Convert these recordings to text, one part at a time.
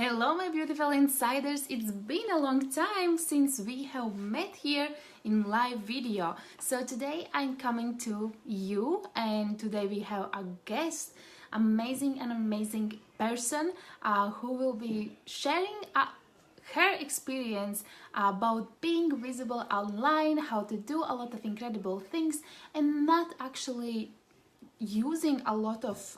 Hello my beautiful insiders, it's been a long time since we have met here in live video. So today I'm coming to you and today we have a guest, amazing person who will be sharing her experience about being visible online, how to do a lot of incredible things and not actually using a lot of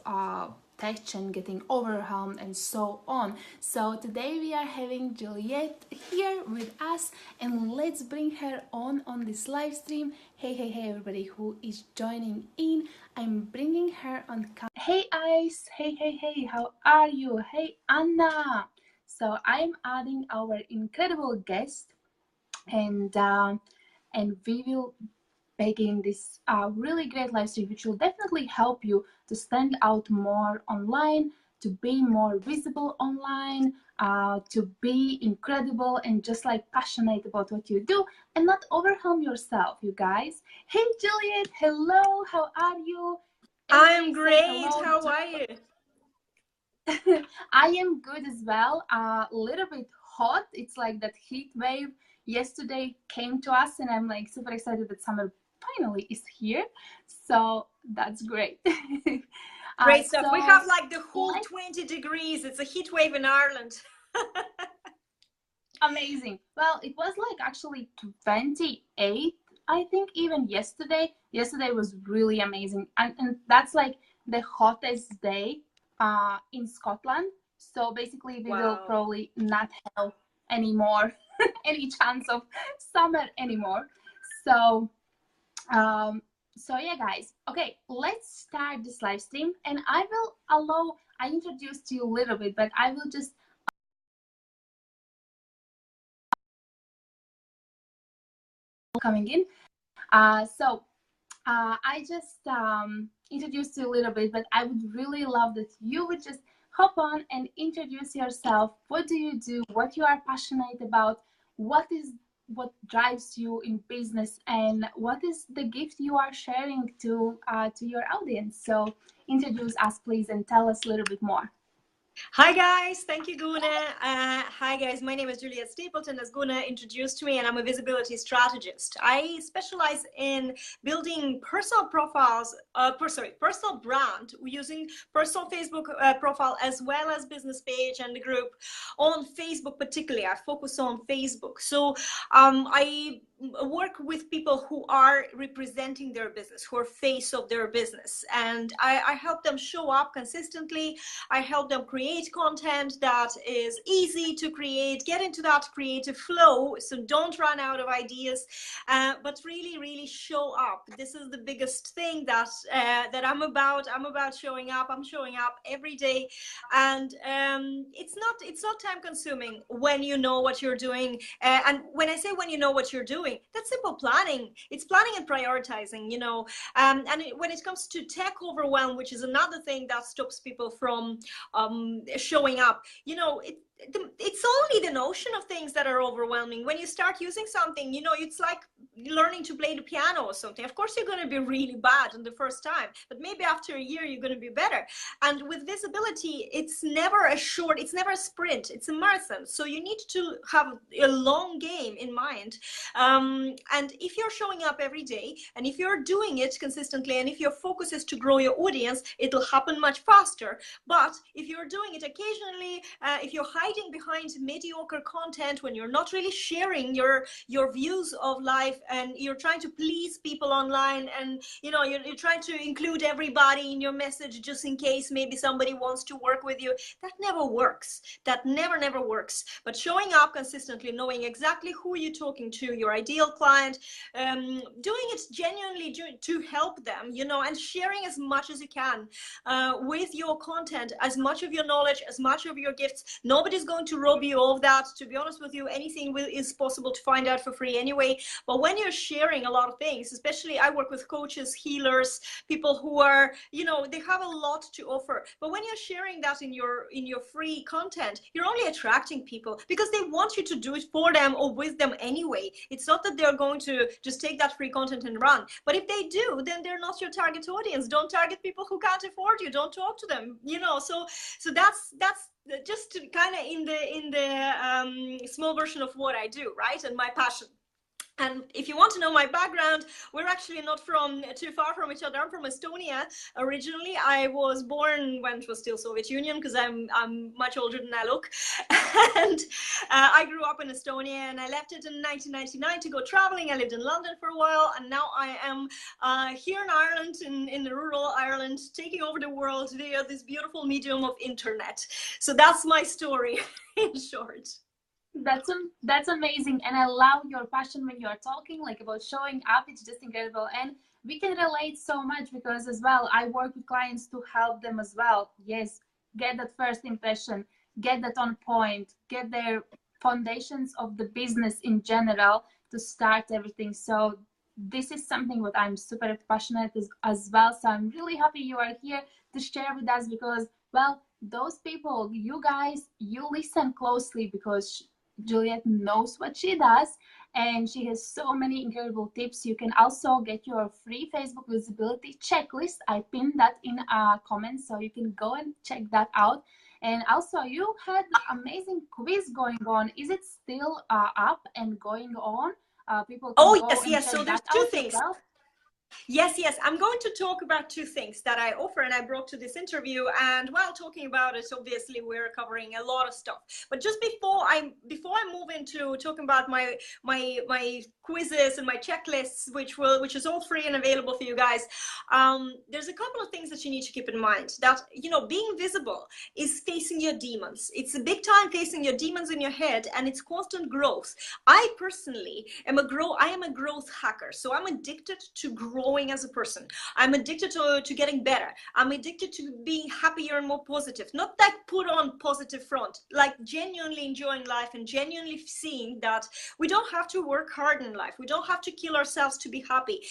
tension, getting overwhelmed and so on. So today we are having Juliette here with us and let's bring her on this live stream. Hey everybody who is joining in, I'm bringing her on. Hey Ice, hey, how are you? Hey Anna. So I'm adding our incredible guest and we will begin this really great live stream which will definitely help you to stand out more online, to be more visible online, to be incredible and just like passionate about what you do and not overwhelm yourself, you guys. Hey Juliette, hello, how are you? I'm great. How are you? I am good as well. A little bit hot. It's like that heat wave yesterday came to us and I'm like super excited that summer finally is here. So that's great. Great stuff. We have like the whole 20 degrees. It's a heat wave in Ireland. Amazing. Well, it was like actually 28, I think, even yesterday. Yesterday was really amazing. And that's like the hottest day in Scotland. So basically we will probably not have any more any chance of summer anymore. So yeah guys, okay, let's start this live stream and I introduced you a little bit, but I will just coming in. I just introduced you a little bit, but I would really love that you would just hop on and introduce yourself. What do you do? What you are passionate about? What drives you in business? And what is the gift you are sharing to your audience? So introduce us, please, and tell us a little bit more. Hi guys, thank you Guna. Hi guys, my name is Juliette Stapleton, as Guna introduced me, and I'm a visibility strategist. I specialize in building personal profiles, personal brand using personal Facebook profile as well as business page and the group on Facebook. Particularly, I focus on Facebook. So I work with people who are representing their business, who are face of their business, and I help them show up consistently. I help them create content that is easy to create, get into that creative flow, so don't run out of ideas, but really show up. This is the biggest thing that I'm about. I'm about showing up. I'm showing up every day, and it's not time consuming when you know what you're doing. And when I say when you know what you're doing, that's simple planning. It's planning and prioritizing, when it comes to tech overwhelm, which is another thing that stops people from showing up, it's only the notion of things that are overwhelming. When you start using something, it's like learning to play the piano or something. Of course, you're going to be really bad on the first time, but maybe after a year, you're going to be better. And with visibility, it's never a sprint, it's a marathon. So you need to have a long game in mind. And if you're showing up every day, and if you're doing it consistently, and if your focus is to grow your audience, it'll happen much faster. But if you're doing it occasionally, if you're hiding behind mediocre content, when you're not really sharing your views of life, and you're trying to please people online, and you're trying to include everybody in your message just in case maybe somebody wants to work with you, that never works. That never works. But showing up consistently, knowing exactly who you're talking to, your ideal client, doing it genuinely to help them, and sharing as much as you can with your content, as much of your knowledge, as much of your gifts. Nobody's going to rob you of that. To be honest with you, anything is possible to find out for free anyway. But when you're sharing a lot of things, especially I work with coaches, healers, people who are, they have a lot to offer. But when you're sharing that in your free content, you're only attracting people because they want you to do it for them or with them anyway. It's not that they're going to just take that free content and run. But if they do, then they're not your target audience. Don't target people who can't afford you. Don't talk to them, So that's just kind of in the small version of what I do, right, and my passion. And if you want to know my background, we're actually not from too far from each other. I'm from Estonia originally. I was born when it was still Soviet Union, because I'm much older than I look. And I grew up in Estonia, and I left it in 1999 to go traveling. I lived in London for a while, and now I am here in Ireland, in rural Ireland, taking over the world via this beautiful medium of internet. So that's my story in short. That's amazing, and I love your passion when you're talking like about showing up. It's just incredible, and we can relate so much because as well I work with clients to help them as well. Yes, get that first impression, get that on point, get their foundations of the business in general to start everything. So this is something what I'm super passionate as well. So I'm really happy you are here to share with us, because well, those people, you guys, you listen closely, because Juliette knows what she does, and she has so many incredible tips. You can also get your free Facebook visibility checklist. I pinned that in a comment, so you can go and check that out. And also, you had amazing quiz going on. Is it still up and going on? People can go yes, and yes. check So there's that two out things. as well. Yes. I'm going to talk about two things that I offer and I brought to this interview. And while talking about it, obviously we're covering a lot of stuff. But just before I move into talking about my quizzes and my checklists, which is all free and available for you guys, there's a couple of things that you need to keep in mind. That, you know, being visible is facing your demons. It's a big time facing your demons in your head, and it's constant growth. I personally am a growth hacker. So I'm addicted to growing as a person. I'm addicted to getting better. I'm addicted to being happier and more positive. Not that put on positive front, like genuinely enjoying life and genuinely seeing that we don't have to work hard in life. We don't have to kill ourselves to be happy.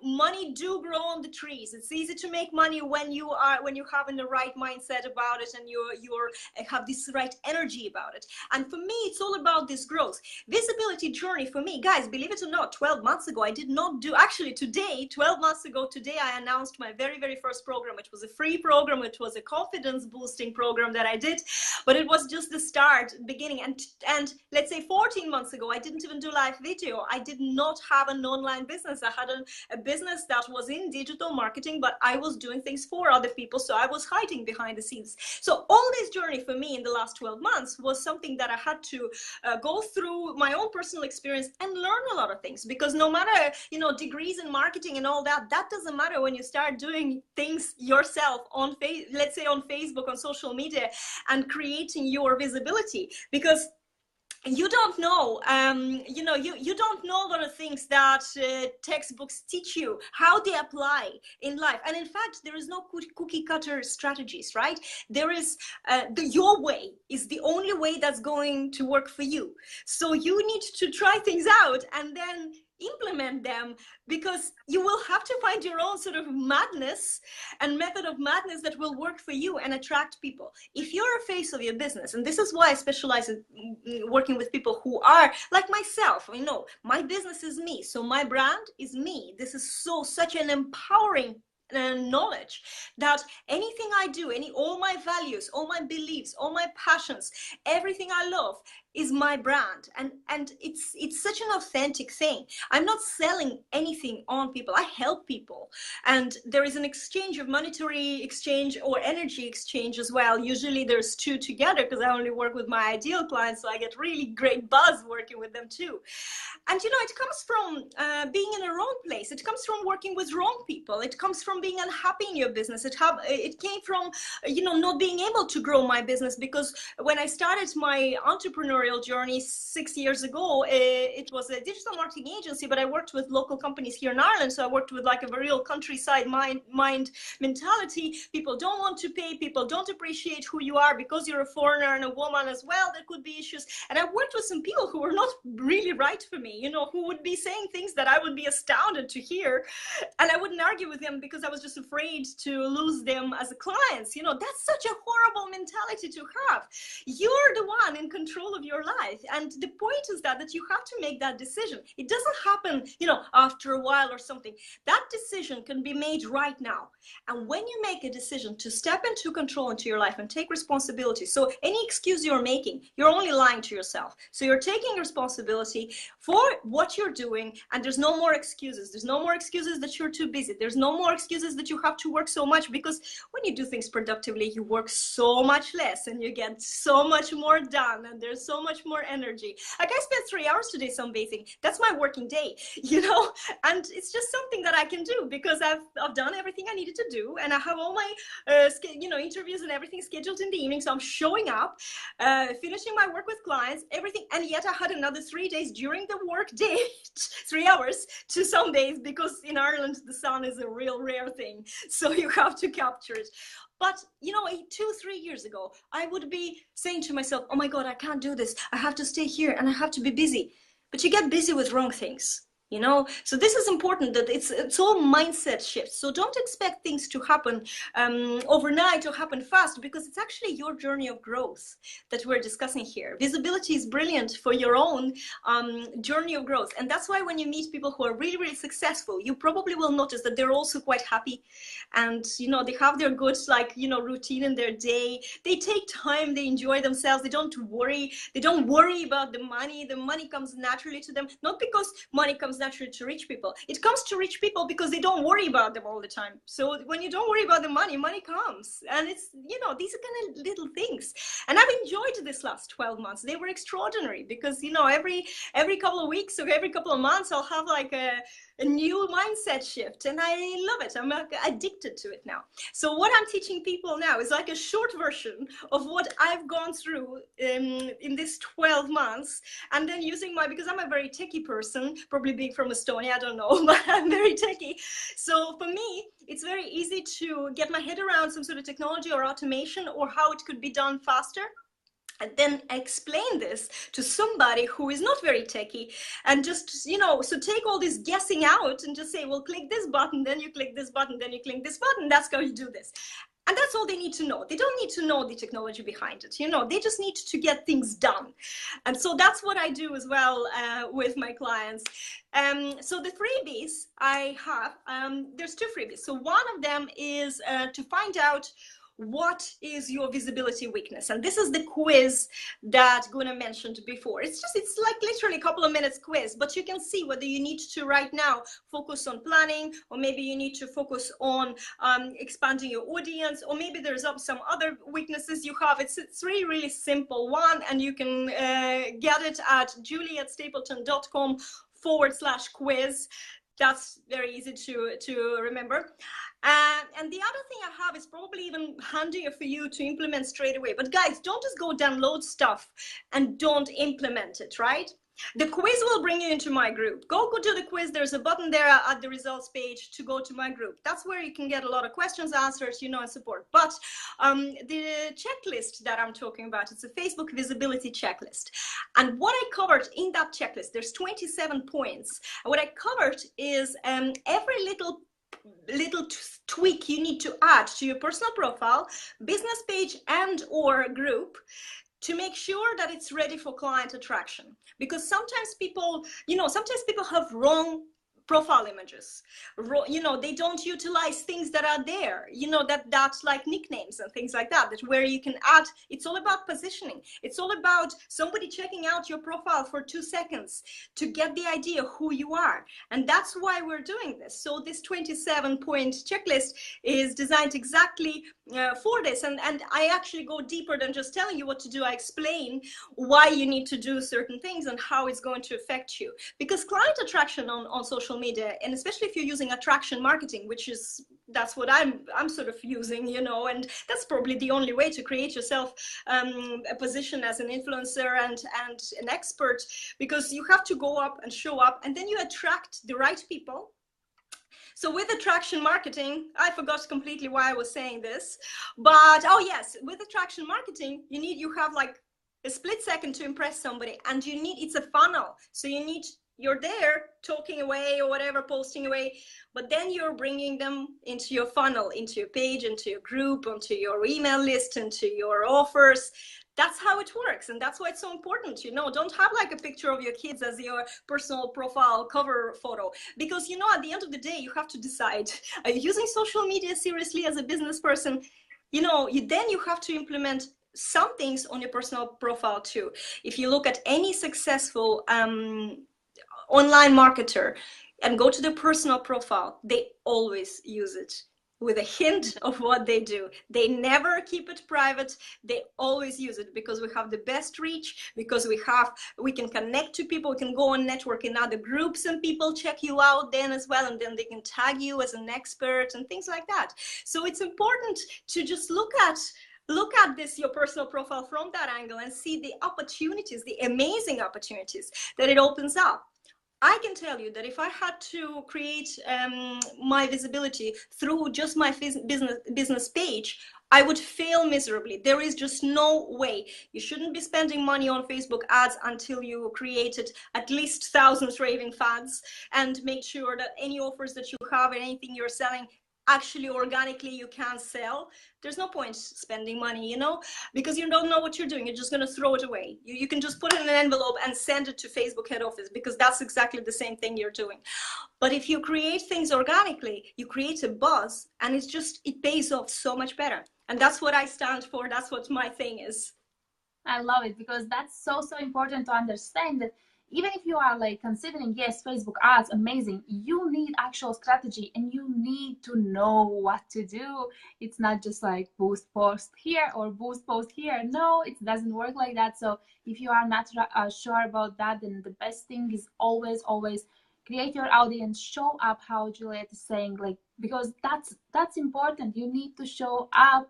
Money do grow on the trees. It's easy to make money when you have in the right mindset about it, and you have this right energy about it. And for me, it's all about this growth. Visibility journey for me, guys, believe it or not, 12 months ago, I did not do, actually today, 12 months ago today, I announced my very, very first program. It was a free program. It was a confidence boosting program that I did, but it was just the start, beginning. And let's say 14 months ago, I didn't even do live video. I did not have an online business. I had a business that was in digital marketing, but I was doing things for other people. So I was hiding behind the scenes. So all this journey for me in the last 12 months was something that I had to go through my own personal experience and learn a lot of things, because no matter, you know, degrees in marketing and all that, that doesn't matter when you start doing things yourself on let's say on Facebook, on social media, and creating your visibility, because you don't know, you don't know a lot of things that textbooks teach you, how they apply in life. And in fact, there is no cookie cutter strategies, right? There is your way is the only way that's going to work for you. So you need to try things out and then implement them, because you will have to find your own sort of madness and method of madness that will work for you and attract people. If you're a face of your business, and this is why I specialize in working with people who are like myself, you know, my business is me, so my brand is me. This is such an empowering knowledge that anything I do, all my values, all my beliefs, all my passions, everything I love is my brand, and it's such an authentic thing. I'm not selling anything on people. I help people, and there is an exchange of monetary exchange or energy exchange as well. Usually there's two together, because I only work with my ideal clients, so I get really great buzz working with them too. And you know, it comes from being in a wrong place. It comes from working with wrong people. It comes from being unhappy in your business. It came from, you know, not being able to grow my business, because when I started my entrepreneurial journey 6 years ago, it was a digital marketing agency, but I worked with local companies here in Ireland. So I worked with like a real countryside mind mentality. People don't want to pay. People don't appreciate who you are because you're a foreigner and a woman as well. There could be issues. And I worked with some people who were not really right for me, you know, who would be saying things that I would be astounded to hear. And I wouldn't argue with them, because I was just afraid to lose them as clients. You know, that's such a horrible mentality to have. You're the one in control of your life. And the point is that you have to make that decision. It doesn't happen, you know, after a while or something. That decision can be made right now. And when you make a decision to step into control into your life and take responsibility, so any excuse you're making, you're only lying to yourself. So you're taking responsibility for what you're doing, and there's no more excuses. There's no more excuses that you're too busy. There's no more excuses that you have to work so much, because when you do things productively, you work so much less and you get so much more done, and there's so much more energy. Like, I spent 3 hours today sunbathing. That's my working day, you know, and it's just something that I can do because I've done everything I needed to do, and I have all my you know, interviews and everything scheduled in the evening. So I'm showing up, finishing my work with clients, everything, and yet I had another 3 days during the work day, 3 hours to some days, because in Ireland the sun is a real rare thing, so you have to capture it. But, you know, 2-3 years ago, I would be saying to myself, oh my God, I can't do this. I have to stay here and I have to be busy. But you get busy with wrong things. You know, so this is important, that it's all mindset shifts. So don't expect things to happen overnight or happen fast, because it's actually your journey of growth that we're discussing here. Visibility is brilliant for your own journey of growth. And that's why when you meet people who are really, really successful, you probably will notice that they're also quite happy. And, you know, they have their good, like, you know, routine in their day. They take time, they enjoy themselves. They don't worry. They don't worry about the money. The money comes naturally to them, not because money comes naturally to rich people. It comes to rich people because they don't worry about them all the time. So when you don't worry about the money, money comes. And it's, you know, these are kind of little things. And I've enjoyed this last 12 months. They were extraordinary because, you know, every couple of weeks or every couple of months, I'll have like a new mindset shift, and I love it. I'm addicted to it now. So what I'm teaching people now is like a short version of what I've gone through in this 12 months, and then using because I'm a very techie person, probably being from Estonia, I don't know, but I'm very techie. So for me, it's very easy to get my head around some sort of technology or automation or how it could be done faster. And then explain this to somebody who is not very techie, and just, you know, so take all this guessing out and just say, well, click this button, then you click this button, then you click this button. That's how you do this. And that's all they need to know. They don't need to know the technology behind it. You know, they just need to get things done. And so that's what I do as well with my clients. So the freebies I have, there's 2 freebies. So one of them is to find out what is your visibility weakness, and this is the quiz that Guna mentioned before. It's like literally a couple of minutes quiz, but you can see whether you need to right now focus on planning, or maybe you need to focus on expanding your audience, or maybe there's some other weaknesses you have. It's really simple one, and you can get it at julietstapleton.com/quiz. That's very easy to remember. And the other thing I have is probably even handier for you to implement straight away. But guys, don't just go download stuff and don't implement it, right? The quiz will bring you into my group. Go do the quiz. There's a button there at the results page to go to my group. That's where you can get a lot of questions answered, you know, and support. But the checklist that I'm talking about, it's a Facebook visibility checklist. And what I covered in that checklist, there's 27 points. And what I covered is every little tweak you need to add to your personal profile, business page, and or group, to make sure that it's ready for client attraction. Because sometimes people have wrong profile images. You know, they don't utilize things that are there, you know, that's like nicknames and things like that, where you can add. It's all about positioning. It's all about somebody checking out your profile for 2 seconds to get the idea who you are. And that's why we're doing this. So this 27-point checklist is designed exactly for this. And I actually go deeper than just telling you what to do. I explain why you need to do certain things and how it's going to affect you. Because client attraction on social media, and especially if you're using attraction marketing, that's what I'm sort of using, you know, and that's probably the only way to create yourself a position as an influencer and an expert, because you have to go up and show up, and then you attract the right people. So with attraction marketing, I forgot completely why I was saying this, but oh yes, with attraction marketing, you have like a split second to impress somebody, and it's a funnel. So you need you're there talking away or whatever, posting away, but then you're bringing them into your funnel, into your page, into your group, onto your email list, into your offers. That's how it works. And that's why it's so important. You know, don't have like a picture of your kids as your personal profile cover photo, because, you know, at the end of the day, you have to decide, are you using social media seriously as a business person? You know, then you have to implement some things on your personal profile too. If you look at any successful online marketer and go to their personal profile, they always use it with a hint of what they do. They never keep it private. They always use it, because we have the best reach, because we can connect to people, we can go and network in other groups and people check you out then as well, and then they can tag you as an expert and things like that. So it's important to just look at this, your personal profile, from that angle and see the opportunities, the amazing opportunities that it opens up. I can tell you that if I had to create my visibility through just my business page, I would fail miserably. There is just no way. You shouldn't be spending money on Facebook ads until you created at least thousands raving fans, and make sure that any offers that you have and anything you're selling actually organically you can sell. There's no point spending money, you know, because you don't know what you're doing. You're just going to throw it away. You can just put it in an envelope and send it to Facebook head office, because that's exactly the same thing you're doing. But if you create things organically, you create a buzz, and it pays off so much better. And that's what I stand for. That's what my thing is. I love it, because that's so important to understand that even if you are like considering, yes, Facebook ads, amazing, you need actual strategy and you need to know what to do. It's not just like boost post here or boost post here. No, it doesn't work like that. So if you are not sure about that, then the best thing is always create your audience, show up, how Juliette is saying, like, because that's important. You need to show up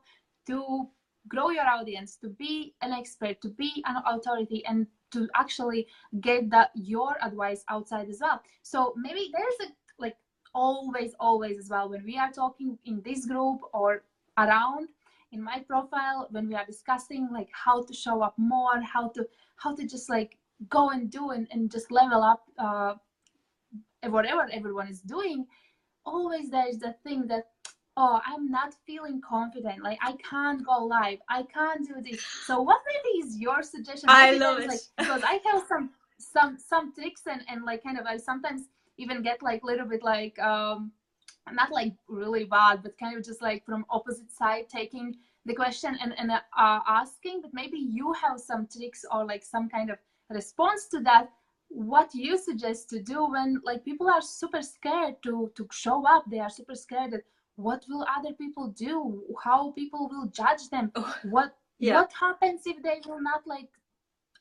to grow your audience, to be an expert, to be an authority, and to actually get your advice outside as well. So maybe there's always as well, when we are talking in this group or around in my profile, when we are discussing like how to show up more, how to just like go and do and just level up whatever everyone is doing, always there is that thing that, oh, I'm not feeling confident, like I can't go live, I can't do this. So what really is your suggestion? I love it. Like, because I have some tricks and like kind of, I sometimes even get like a little bit like not like really bad, but kind of just like from opposite side taking the question and asking. But maybe you have some tricks or like some kind of response to that. What you suggest to do when like people are super scared to show up? They are super scared that what will other people do, how people will judge them, what happens if they will not, like,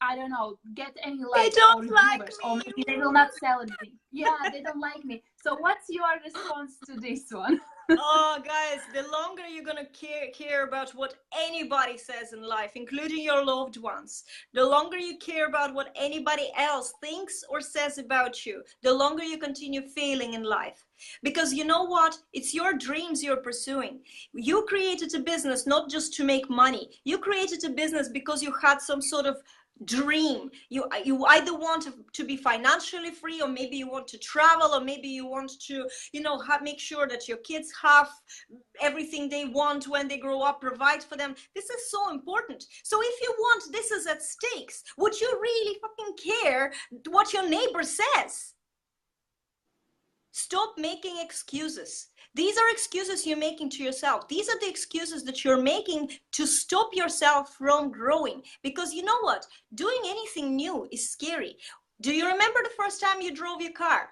I don't know, get any likes or viewers, or maybe they will not sell anything. Yeah, they don't like me. So what's your response to this one? Oh, guys, the longer you're gonna care about what anybody says in life, including your loved ones, the longer you care about what anybody else thinks or says about you, the longer you continue failing in life. Because you know what? It's your dreams you're pursuing. You created a business not just to make money. You created a business because you had some sort of dream. You either want to be financially free, or maybe you want to travel, or maybe you want to, you know, make sure that your kids have everything they want when they grow up, provide for them. This is so important. So if you want, this is at stakes, would you really fucking care what your neighbor says? Stop making excuses. These are excuses you're making to yourself. These are the excuses that you're making to stop yourself from growing. Because you know what? Doing anything new is scary. Do you remember the first time you drove your car?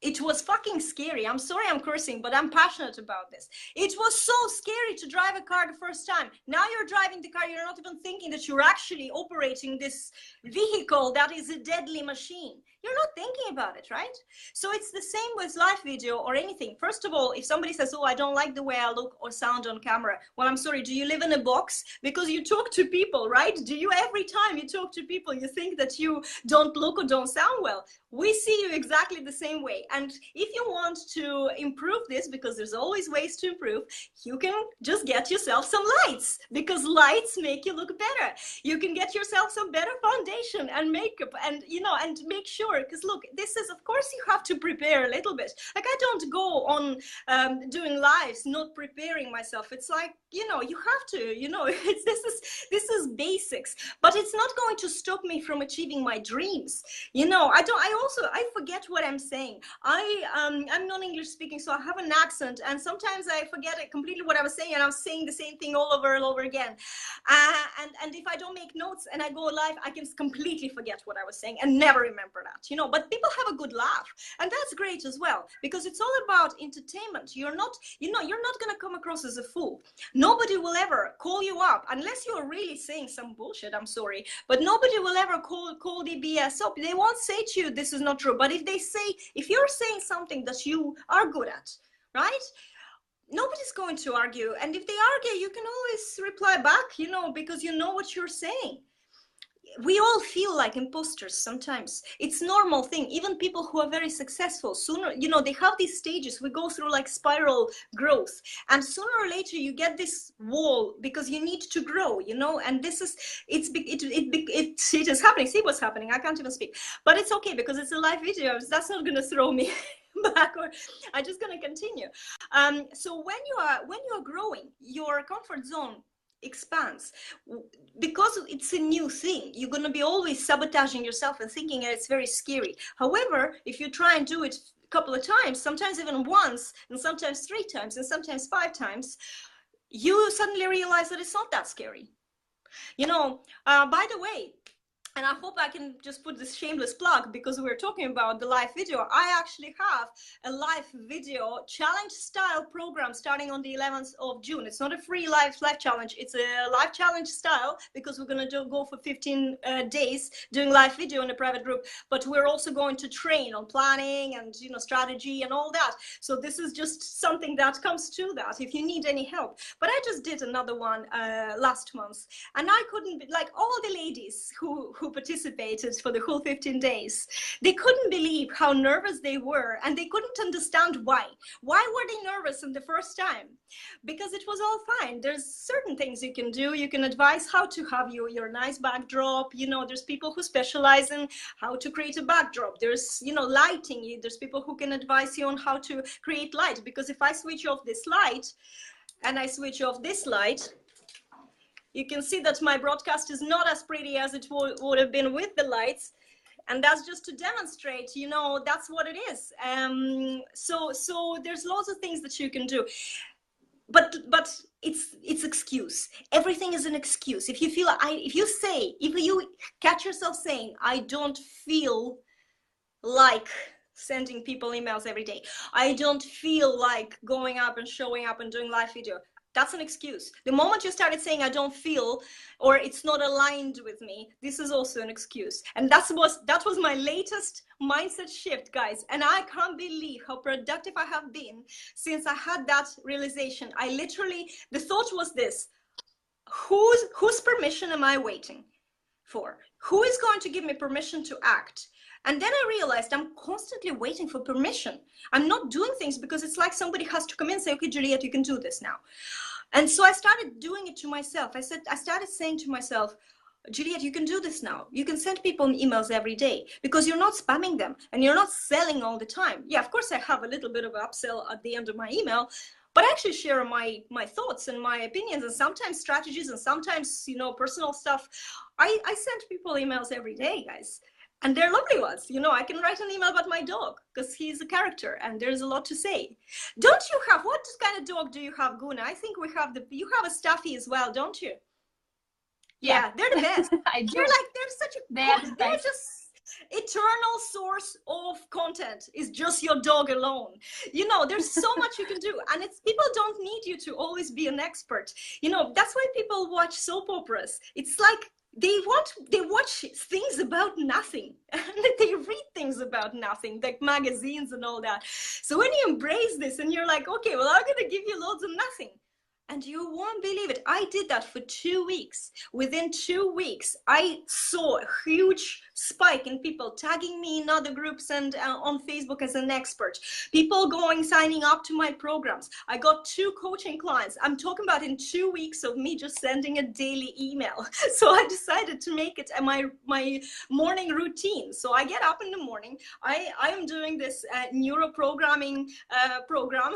It was fucking scary. I'm sorry I'm cursing, but I'm passionate about this. It was so scary to drive a car the first time. Now you're driving the car, you're not even thinking that you're actually operating this vehicle that is a deadly machine. You're not thinking about it, right? So it's the same with live video or anything. First of all, if somebody says, oh, I don't like the way I look or sound on camera, well, I'm sorry, do you live in a box? Because you talk to people, right? Do you, every time you talk to people, you think that you don't look or don't sound well? We see you exactly the same way. And if you want to improve this, because there's always ways to improve, you can just get yourself some lights, because lights make you look better. You can get yourself some better foundation and makeup, and, you know, and make sure sure, because look, this is, of course, you have to prepare a little bit. Like, I don't go on doing lives not preparing myself. It's like, you know, you have to, you know, this is basics, but it's not going to stop me from achieving my dreams. You know, I forget what I'm saying. I'm non-English speaking, so I have an accent, and sometimes I forget it completely what I was saying, and I'm saying the same thing all over again. And if I don't make notes and I go live, I can completely forget what I was saying and never remember that, you know. But people have a good laugh, and that's great as well, because it's all about entertainment. You're not, you know, you're not going to come across as a fool. Nobody will ever call you up unless you're really saying some bullshit. I'm sorry, but nobody will ever call the BS up. They won't say to you, this is not true. But if you're saying something that you are good at, right? Nobody's going to argue. And if they argue, you can always reply back, you know, because you know what you're saying. We all feel like imposters sometimes. It's a normal thing. Even people who are very successful, sooner, you know, they have these stages. We go through like spiral growth, and sooner or later you get this wall because you need to grow, you know. And this is, it is happening. See what's happening. I can't even speak, but it's okay because it's a live video. That's not going to throw me back, or I'm just going to continue. So when you are growing, your comfort zone expands because it's a new thing. You're going to be always sabotaging yourself and thinking it's very scary. However, if you try and do it a couple of times, sometimes even once, and sometimes 3 times, and sometimes 5 times, you suddenly realize that it's not that scary. You know, by the way, and I hope I can just put this shameless plug because we're talking about the live video. I actually have a live video challenge style program starting on the 11th of June. It's not a free live challenge. It's a live challenge style because we're going to go for 15 days doing live video in a private group. But we're also going to train on planning and, you know, strategy and all that. So this is just something that comes to that if you need any help. But I just did another one last month, and I couldn't be like all the ladies who participated for the whole 15 days. They couldn't believe how nervous they were, and they couldn't understand why. Why were they nervous in the first time? Because it was all fine. There's certain things you can do. You can advise how to have your nice backdrop. You know, there's people who specialize in how to create a backdrop. There's, you know, lighting. There's people who can advise you on how to create light. Because if I switch off this light and I switch off this light, you can see that my broadcast is not as pretty as it would have been with the lights. And that's just to demonstrate, you know, that's what it is. So there's lots of things that you can do. But it's excuse. Everything is an excuse. If you catch yourself saying, I don't feel like sending people emails every day, I don't feel like going up and showing up and doing live video, that's an excuse. The moment you started saying I don't feel, or it's not aligned with me, this is also an excuse. And that was my latest mindset shift, guys. And I can't believe how productive I have been since I had that realization. The thought was this: whose permission am I waiting for? Who is going to give me permission to act? And then I realized I'm constantly waiting for permission. I'm not doing things because it's like somebody has to come in and say, okay, Juliette, you can do this now. And so I started doing it to myself. I started saying to myself, Juliette, you can do this now. You can send people emails every day because you're not spamming them and you're not selling all the time. Yeah, of course I have a little bit of an upsell at the end of my email, but I actually share my thoughts and my opinions and sometimes strategies and sometimes, you know, personal stuff. I send people emails every day, guys. And they're lovely ones. You know, I can write an email about my dog because he's a character and there's a lot to say. Don't you have, what kind of dog do you have, Guna? I think you have a Staffy as well, don't you? Yeah, they're the best. I do. They're just eternal source of content is just your dog alone. You know, there's so much you can do, and people don't need you to always be an expert. You know, that's why people watch soap operas. It's like they watch things about nothing and they read things about nothing, like magazines and all that. So when you embrace this and you're like, okay, well, I'm gonna give you loads of nothing, And you won't believe it. I did that for 2 weeks. Within 2 weeks, I saw a huge spike in people tagging me in other groups and on Facebook as an expert. People signing up to my programs. I got 2 coaching clients. I'm talking about in 2 weeks of me just sending a daily email. So I decided to make it my morning routine. So I get up in the morning. I am doing this neuroprogramming program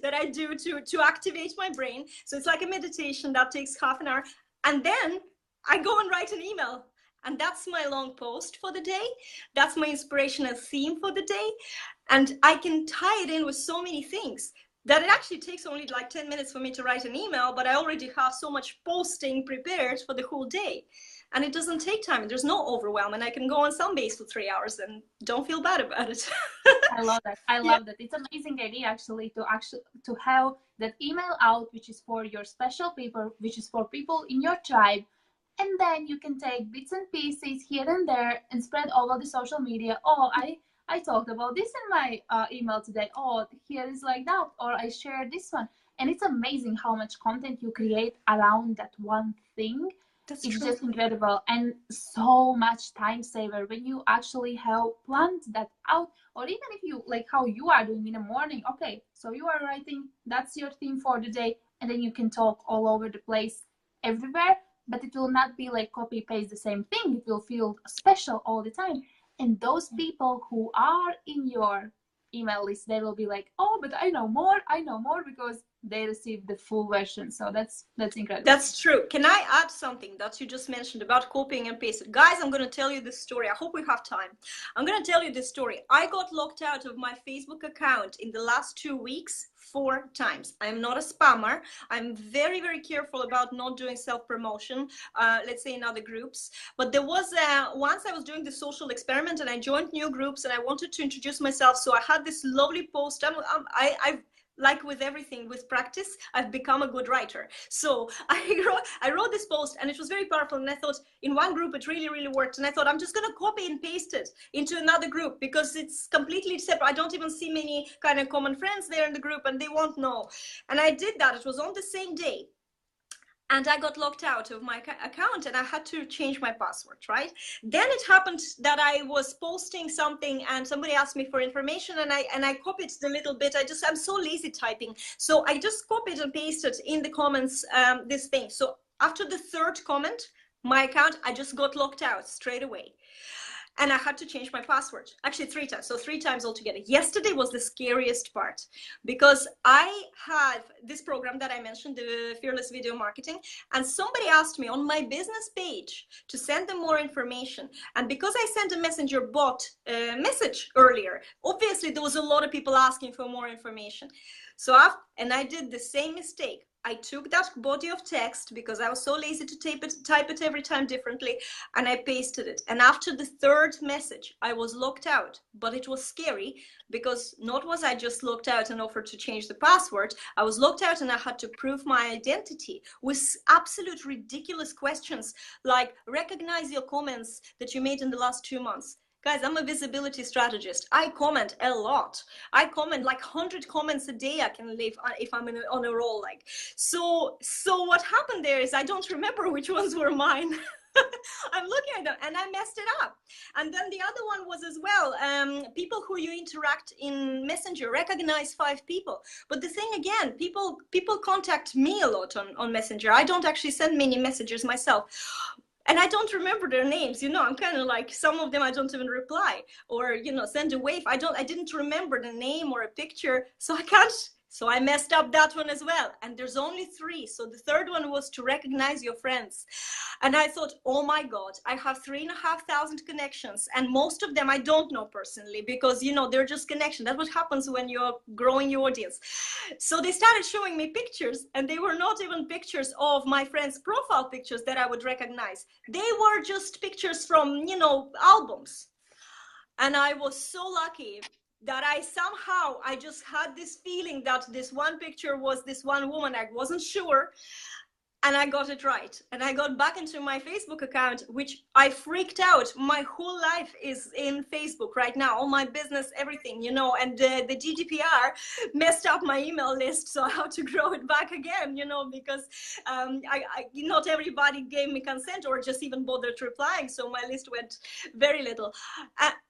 that I do to activate my brain. So it's like a meditation that takes half an hour. And then I go and write an email. And that's my long post for the day. That's my inspirational theme for the day. And I can tie it in with so many things that it actually takes only like 10 minutes for me to write an email, but I already have so much posting prepared for the whole day. And it doesn't take time. There's no overwhelm. And I can go on Sundays for 3 hours and don't feel bad about it. I love that. I love that. It's an amazing idea actually to have that email out, which is for your special people, which is for people in your tribe. And then you can take bits and pieces here and there and spread all over the social media. Oh, I talked about this in my email today. Oh, here is like that. Or I shared this one. And it's amazing how much content you create around that one thing. It's just incredible and so much time saver when you actually have planned that out. Or even if you like how you are doing in the morning. Okay, so you are writing, that's your theme for the day, and then you can talk all over the place everywhere, but it will not be like copy paste the same thing. It will feel special all the time. And those people who are in your email list, they will be like, oh, but I know more because they received the full version. So that's incredible. That's true. Can I add something that you just mentioned about copying and pasting? Guys, I'm going to tell you this story. I hope we have time. I'm going to tell you this story. I got locked out of my Facebook account in the last 2 weeks 4 times. I'm not a spammer. I'm very, very careful about not doing self-promotion, let's say in other groups. But there was once I was doing the social experiment and I joined new groups and I wanted to introduce myself. So I had this lovely post. I've like with everything, with practice, I've become a good writer. So I wrote this post and it was very powerful. And I thought in one group, it really, really worked. And I thought I'm just going to copy and paste it into another group because it's completely separate. I don't even see many kind of common friends there in the group and they won't know. And I did that. It was on the same day. And I got locked out of my account and I had to change my password, right? Then it happened that I was posting something and somebody asked me for information and I copied the little bit. I'm so lazy typing. So I just copied and pasted in the comments this thing. So after the 3rd comment, my account, I just got locked out straight away. And I had to change my password, actually 3 times. So 3 times altogether. Yesterday was the scariest part because I have this program that I mentioned, the Fearless Video Marketing, and somebody asked me on my business page to send them more information. And because I sent a messenger bot message earlier, obviously there was a lot of people asking for more information. So I did the same mistake. I took that body of text because I was so lazy to type it every time differently, and I pasted it. And after the 3rd message, I was locked out. But it was scary because not was I just locked out and offered to change the password. I was locked out and I had to prove my identity with absolute ridiculous questions like recognize your comments that you made in the last 2 months. Guys, I'm a visibility strategist. I comment a lot. I comment like 100 comments a day I can leave if I'm on a roll. Like, so what happened there is I don't remember which ones were mine. I'm looking at them and I messed it up. And then the other one was as well, people who you interact in Messenger, recognize 5 people. But the thing again, people contact me a lot on Messenger. I don't actually send many messages myself. And I don't remember their names, I'm kind of like, some of them I don't even reply or, send a wave. I didn't remember the name or a picture, so I can't. So I messed up that one as well. And there's only 3. So the 3rd one was to recognize your friends. And I thought, oh my God, I have 3,500 connections. And most of them I don't know personally because, they're just connections. That's what happens when you're growing your audience. So they started showing me pictures and they were not even pictures of my friends' profile pictures that I would recognize. They were just pictures from, albums. And I was so lucky that I just had this feeling that this one picture was this one woman. I wasn't sure. And I got it right. And I got back into my Facebook account, which I freaked out. My whole life is in Facebook right now, all my business, everything, you know, and the GDPR messed up my email list. So I had to grow it back again, you know, because not everybody gave me consent or just even bothered replying. So my list went very little.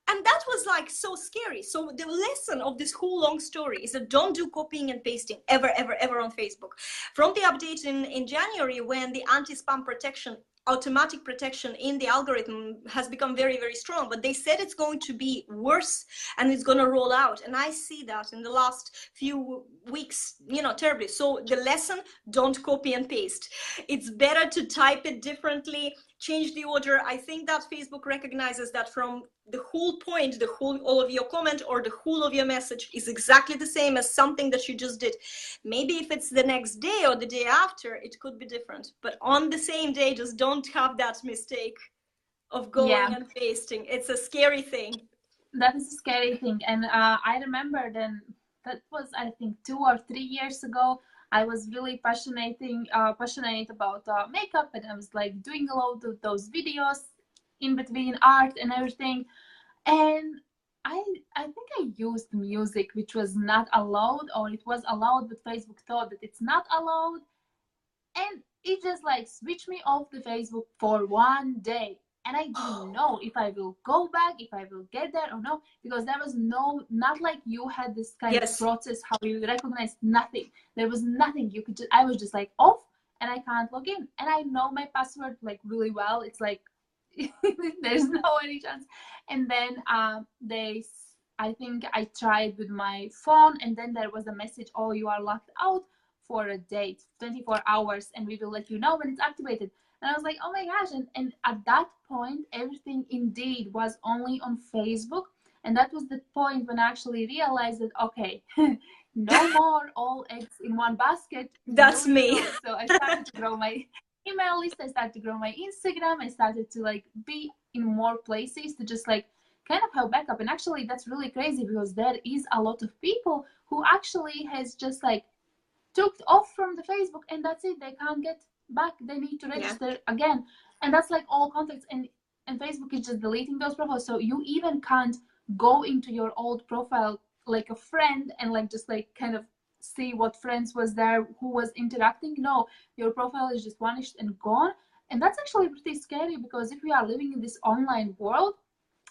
And that was like so scary. So the lesson of this whole long story is that don't do copying and pasting ever, ever, ever on Facebook. From the update in January, when the anti-spam protection, automatic protection in the algorithm has become very, very strong, but they said it's going to be worse and it's going to roll out. And I see that in the last few weeks, you know, terribly. So the lesson, don't copy and paste. It's better to type it differently, change the order. I think that Facebook recognizes that from the whole point, all of your comment or the whole of your message is exactly the same as something that you just did. Maybe if it's the next day or the day after, it could be different. But on the same day, just don't have that mistake of going and pasting. It's a scary thing. That is a scary thing. And I remember then, that was, I think, 2 or 3 years ago, I was really passionate about makeup, and I was like doing a lot of those videos in between art and everything. And I think I used music which was not allowed, or it was allowed, but Facebook thought that it's not allowed. And it just like switched me off the Facebook for 1 day. And I didn't know if I will go back, if I will get there or no, because there was not like you had this kind of process, how you recognize nothing. There was nothing. I was just like off, and I can't log in. And I know my password like really well. It's like, there's no any chance. And then I think I tried with my phone, and then there was a message, oh, you are locked out for a date, 24 hours, and we will let you know when it's activated. And I was like, oh my gosh. And at that point, everything indeed was only on Facebook. And that was the point when I actually realized that, okay, no more all eggs in one basket. That's me. So I started to grow my email list. I started to grow my Instagram. I started to like be in more places to just like kind of have backup. And actually, that's really crazy, because there is a lot of people who actually has just like took off from the Facebook, and that's it. They can't get back. They need to register again. And that's like all contacts, and Facebook is just deleting those profiles. So you even can't go into your old profile like a friend and like just like kind of see what friends was there, who was interacting. No, your profile is just vanished and gone. And that's actually pretty scary, because if we are living in this online world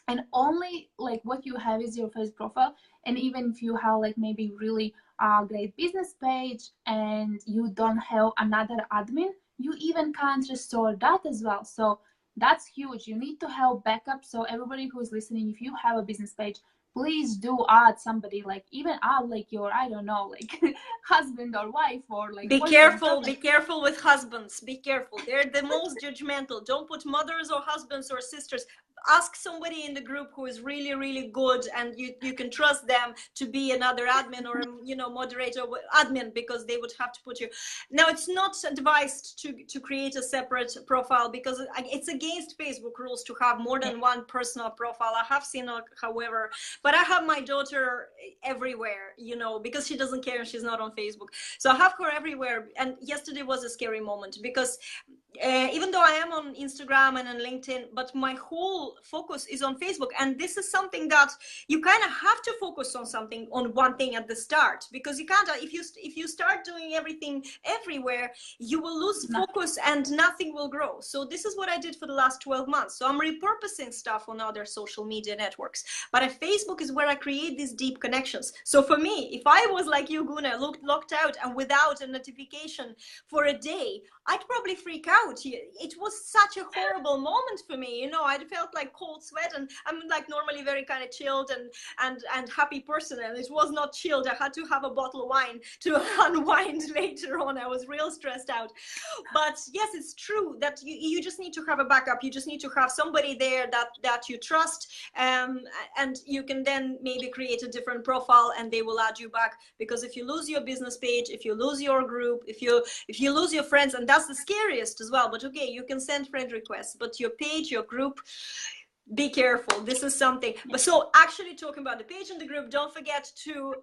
and only like what you have is your Facebook profile, and even if you have like maybe really great business page and you don't have another admin, you even can't restore that as well. So that's huge. You need to have backup. So everybody who is listening, if you have a business page, please do add somebody, like even add like your, I don't know, like husband or wife, or like be careful with husbands. Be careful, they're the most judgmental. Don't put mothers or husbands or sisters. Ask somebody in the group who is really, really good, and you can trust them to be another admin or, you know, moderator admin, because they would have to put you. Now, it's not advised to create a separate profile, because it's against Facebook rules to have more than one personal profile. I have seen, however, but I have my daughter everywhere, you know, because she doesn't care and she's not on Facebook. So I have her everywhere. And yesterday was a scary moment, because even though I am on Instagram and on LinkedIn, but my whole focus is on Facebook. And this is something that you kind of have to focus on one thing at the start, because you can't, if you start doing everything everywhere, you will lose focus and nothing will grow. So this is what I did for the last 12 months. So I'm repurposing stuff on other social media networks, but at Facebook is where I create these deep connections. So for me, if I was like you, Guna, locked out and without a notification for a day, I'd probably freak out. It was such a horrible moment for me, you know. I felt like cold sweat, and I'm like normally very kind of chilled and happy person, and it was not chilled. I had to have a bottle of wine to unwind later on. I was real stressed out. But yes, it's true that you just need to have a backup. You just need to have somebody there that you trust, and you can then maybe create a different profile and they will add you back. Because if you lose your business page, if you lose your group, if you lose your friends, and that's the scariest as well. But okay, you can send friend requests, but your page, your group, Be careful. This is something. But so actually talking about the page and the group, don't forget to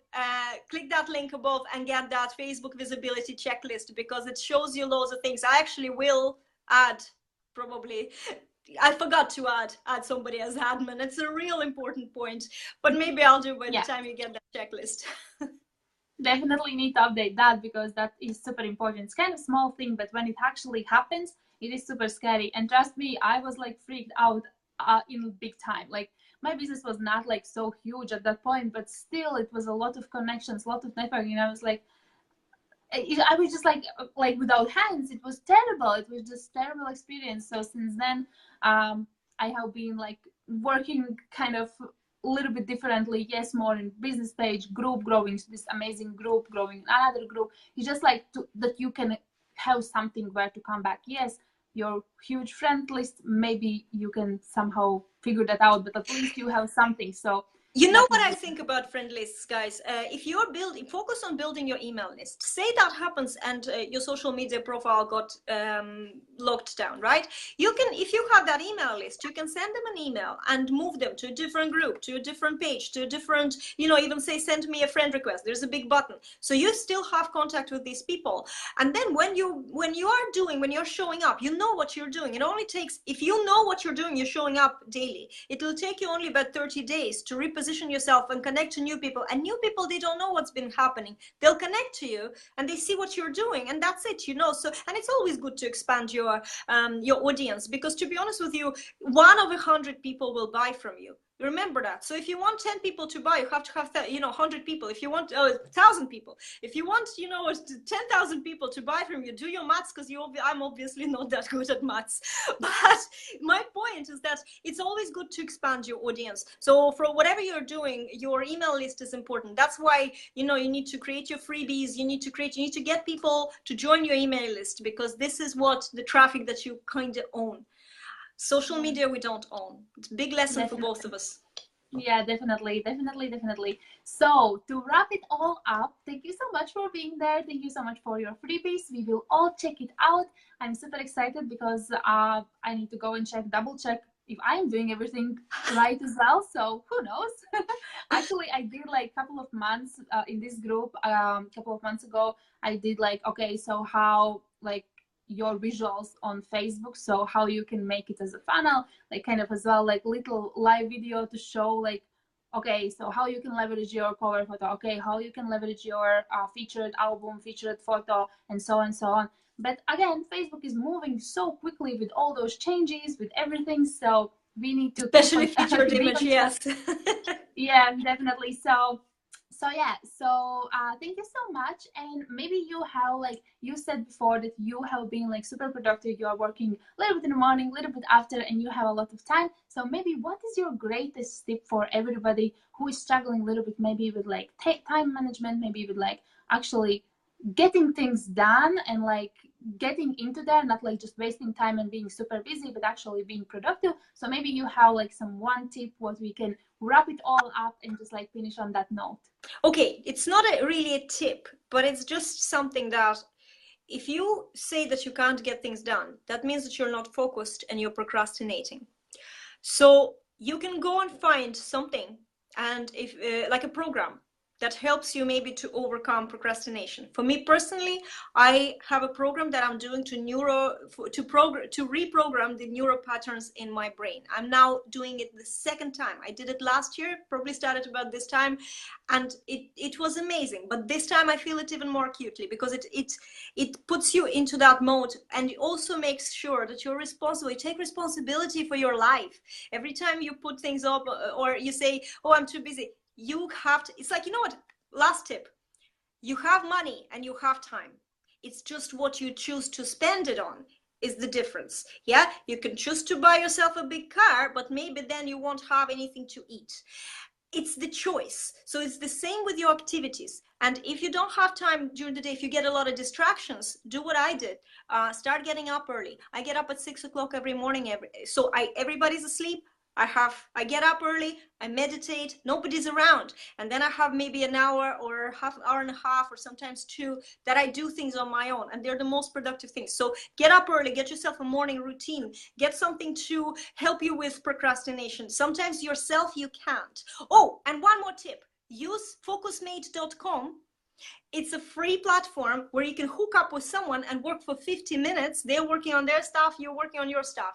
click that link above and get that Facebook visibility checklist, because it shows you loads of things. I actually will add, probably I forgot to add somebody as admin. It's a real important point, but maybe I'll do by the time you get that checklist. Definitely need to update that, because that is super important. It's kind of small thing, but when it actually happens, it is super scary. And trust me, I was like freaked out in big time. Like my business was not like so huge at that point, but still it was a lot of connections, a lot of networking. I was like, I was just like without hands. It was terrible. It was just terrible experience. So since then, I have been like working kind of a little bit differently. Yes, more in business page, group growing, this amazing group growing, another group. It's just like that you can have something where to come back. Yes, your huge friend list, maybe you can somehow figure that out, but at least you have something. So you know what I think about friend lists, guys? If you're focus on building your email list. Say that happens and your social media profile got locked down, right? You can, if you have that email list, you can send them an email and move them to a different group, to a different page, to a different, you know, even say, send me a friend request. There's a big button. So you still have contact with these people. And then when you're showing up, you know what you're doing. It only takes, if you know what you're doing, you're showing up daily. It will take you only about 30 days to reposition yourself and connect to new people. And new people, they don't know what's been happening. They'll connect to you and they see what you're doing, and that's it, you know. So, and it's always good to expand your audience, because to be honest with you, 1 of 100 people will buy from you. Remember that. So if you want 10 people to buy, you have to have, you know, 100 people. If you want 1,000 people, if you want, you know, 10,000 people to buy from you, do your maths, because I'm obviously not that good at maths. But my point is that it's always good to expand your audience. So for whatever you're doing, your email list is important. That's why, you know, you need to create your freebies. You need to get people to join your email list, because this is what the traffic that you kind of own. Social media we don't own. It's a big lesson for both of us. Yeah, definitely. So to wrap it all up, thank you so much for being there. Thank you so much for your freebies. We will all check it out. I'm super excited because I need to go and double check if I'm doing everything right as well. So who knows? Actually, I did like a couple of months in this group. A couple of months ago, I did like, okay, so how like your visuals on Facebook, so how you can make it as a funnel, like kind of as well, like little live video to show like, okay, so how you can leverage your cover photo, okay, how you can leverage your featured album, featured photo, and so on and so on. But again, Facebook is moving so quickly with all those changes, with everything, so we need to especially featured image. Yes. Yeah, definitely. So yeah, so thank you so much. And maybe you have, like you said before, that you have been like super productive. You are working a little bit in the morning, a little bit after, and you have a lot of time. So maybe what is your greatest tip for everybody who is struggling a little bit, maybe with like time management, maybe with like actually getting things done and like getting into there, not like just wasting time and being super busy, but actually being productive. So maybe you have like some one tip what we can wrap it all up and just like finish on that note. Okay, it's not really a tip, but it's just something that if you say that you can't get things done, that means that you're not focused and you're procrastinating. So you can go and find something, and if like a program that helps you maybe to overcome procrastination. For me personally, I have a program that I'm doing to reprogram the neural patterns in my brain. I'm now doing it the second time. I did it last year, probably started about this time, and it was amazing. But this time I feel it even more acutely, because it puts you into that mode, and it also makes sure that you're responsible. You take responsibility for your life. Every time you put things up or you say, oh, I'm too busy, you have to, it's like, you know what, last tip, you have money and you have time. It's just what you choose to spend it on is the difference. Yeah, you can choose to buy yourself a big car, but maybe then you won't have anything to eat. It's the choice. So it's the same with your activities. And if you don't have time during the day, if you get a lot of distractions, do what I did. Start getting up early. I get up at 6 o'clock every morning. So everybody's asleep. I get up early, I meditate, nobody's around. And then I have maybe an hour or half hour and a half or sometimes two that I do things on my own. And they're the most productive things. So get up early, get yourself a morning routine, get something to help you with procrastination. Sometimes yourself you can't. Oh, and one more tip, use focusmate.com. It's a free platform where you can hook up with someone and work for 50 minutes. They're working on their stuff, you're working on your stuff.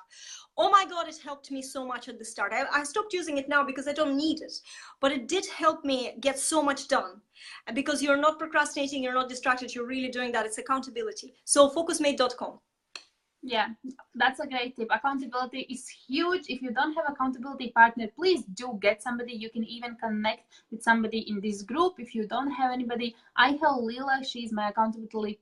Oh my God, it helped me so much at the start. I stopped using it now because I don't need it, but it did help me get so much done. And because you're not procrastinating, you're not distracted, you're really doing that. It's accountability. So focusmate.com. Yeah, that's a great tip. Accountability is huge. If you don't have accountability partner, please do get somebody. You can even connect with somebody in this group. If you don't have anybody, I have Lila. She's my accountability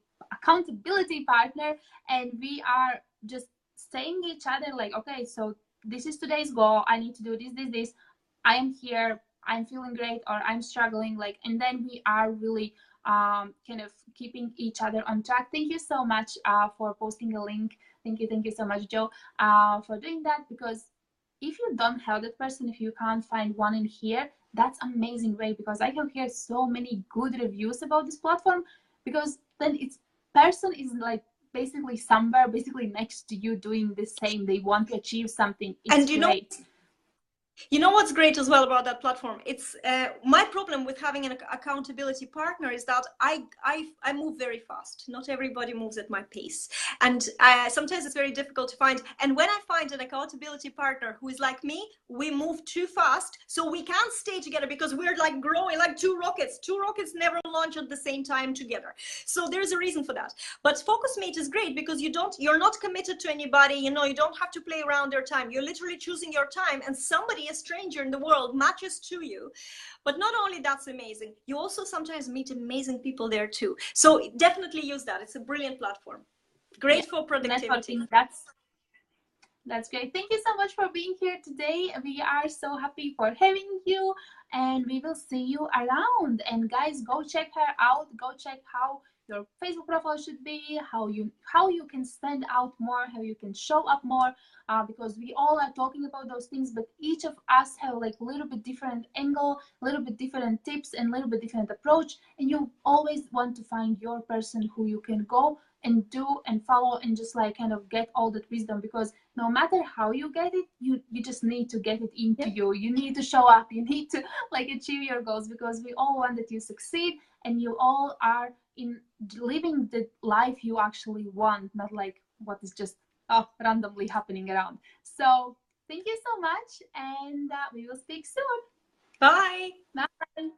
partner, and we are just saying each other like, okay, so this is today's goal. I need to do this. I am here. I'm feeling great, or I'm struggling. Like, and then we are really kind of keeping each other on track. Thank you so much for posting a link. Thank you so much, Joe, for doing that, because if you don't have that person, if you can't find one in here, that's amazing way, because I have heard so many good reviews about this platform, because then it's person is like basically somewhere basically next to you doing the same. They want to achieve something. It's And great. You know what's great as well about that platform? It's my problem with having an accountability partner is that I move very fast. Not everybody moves at my pace, and sometimes it's very difficult to find. And when I find an accountability partner who is like me, we move too fast, so we can't stay together because we're like growing like two rockets. Two rockets never launch at the same time together. So there's a reason for that. But FocusMate is great because you're not committed to anybody. You know, you don't have to play around their time. You're literally choosing your time, and somebody, a stranger in the world, matches to you. But not only that's amazing, you also sometimes meet amazing people there too. So definitely use that. It's a brilliant platform. Great for productivity. That's great. Thank you so much for being here today. We are so happy for having you, and we will see you around. And guys, go check her out. Go check how your Facebook profile should be, how you can stand out more, how you can show up more, because we all are talking about those things, but each of us have like a little bit different angle, a little bit different tips, and a little bit different approach. And you always want to find your person who you can go and do and follow and just like kind of get all that wisdom, because no matter how you get it, you just need to get it into you. You need to show up. You need to like achieve your goals, because we all want that you succeed and you all are in living the life you actually want, not like what is just randomly happening around. So thank you so much, and we will speak soon. Bye. Bye.